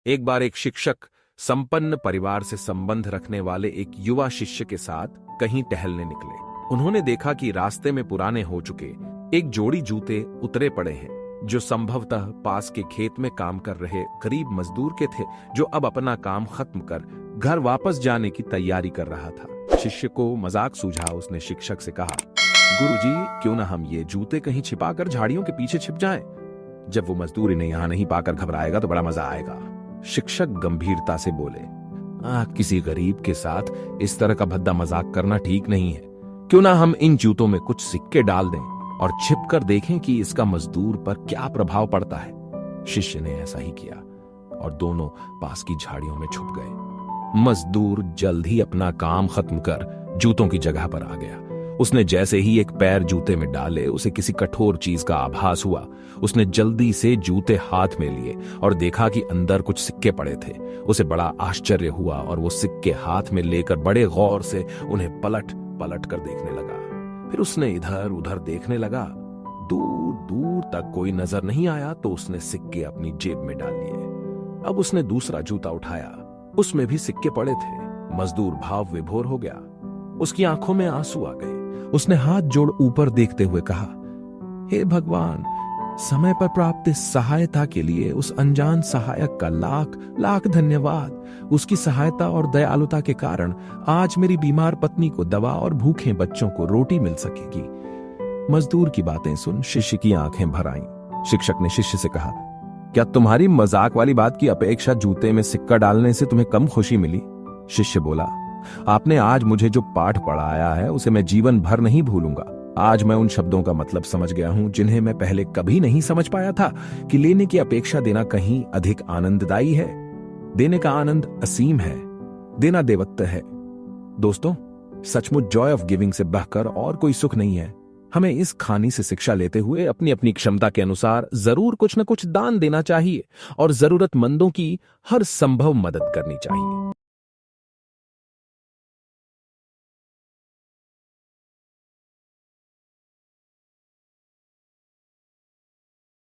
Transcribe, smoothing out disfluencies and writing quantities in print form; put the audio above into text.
एक बार एक शिक्षक संपन्न परिवार से संबंध रखने वाले एक युवा शिष्य के साथ कहीं टहलने निकले। उन्होंने देखा कि रास्ते में पुराने हो चुके एक जोड़ी जूते उतरे पड़े हैं, जो संभवतः पास के खेत में काम कर रहे गरीब मजदूर के थे, जो अब अपना काम खत्म कर घर वापस जाने की तैयारी कर रहा था। शिष्य को मजाक सूझा। उसने शिक्षक से कहा, गुरुजी, क्यों ना हम ये जूते कहीं छिपाकर झाड़ियों के पीछे छिप जाएं? जब वो मजदूर इन्हें यहां नहीं पाकर घबराएगा तो बड़ा मजा आएगा। शिक्षक गंभीरता से बोले, किसी गरीब के साथ इस तरह का भद्दा मजाक करना ठीक नहीं है। क्यों ना हम इन जूतों में कुछ सिक्के डाल दें और छिपकर देखें कि इसका मजदूर पर क्या प्रभाव पड़ता है। शिष्य ने ऐसा ही किया और दोनों पास की झाड़ियों में छुप गए। मजदूर जल्द ही अपना काम खत्म कर जूतों की जगह पर आ गया। उसने जैसे ही एक पैर जूते में डाले, उसे किसी कठोर चीज का आभास हुआ। उसने जल्दी से जूते हाथ में लिए और देखा कि अंदर कुछ सिक्के पड़े थे। उसे बड़ा आश्चर्य हुआ और वो सिक्के हाथ में लेकर बड़े गौर से उन्हें पलट पलट कर देखने लगा। फिर उसने इधर उधर देखने लगा। दूर दूर तक कोई नजर नहीं आया तो उसने सिक्के अपनी जेब में डाल लिए। अब उसने दूसरा जूता उठाया, उसमें भी सिक्के पड़े थे। मजदूर भाव विभोर हो गया। उसकी आंखों में आंसू आ गए। उसने हाथ जोड़ ऊपर देखते हुए कहा, हे भगवान, समय पर प्राप्त सहायता के लिए उस अनजान सहायक का लाख लाख धन्यवाद। उसकी सहायता और दयालुता के कारण आज मेरी बीमार पत्नी को दवा और भूखे बच्चों को रोटी मिल सकेगी। मजदूर की बातें सुन शिष्य की आंखें भर आईं। शिक्षक ने शिष्य से कहा, क्या तुम्हारी मजाक वाली बात की अपेक्षा जूते में सिक्का डालने से तुम्हें कम खुशी मिली? शिष्य बोला, आपने आज मुझे जो पाठ पढ़ाया है उसे मैं जीवन भर नहीं भूलूंगा। आज मैं उन शब्दों का मतलब समझ गया हूं जिन्हें मैं पहले कभी नहीं समझ पाया था, कि लेने की अपेक्षा देना कहीं अधिक आनंददायी है। देने का आनंद असीम है, देना देवत्व है। दोस्तों, सचमुच जॉय ऑफ गिविंग से बढ़कर और कोई सुख नहीं है। हमें इस कहानी से शिक्षा लेते हुए अपनी अपनी क्षमता के अनुसार जरूर कुछ न कुछ दान देना चाहिए और जरूरतमंदों की हर संभव मदद करनी चाहिए।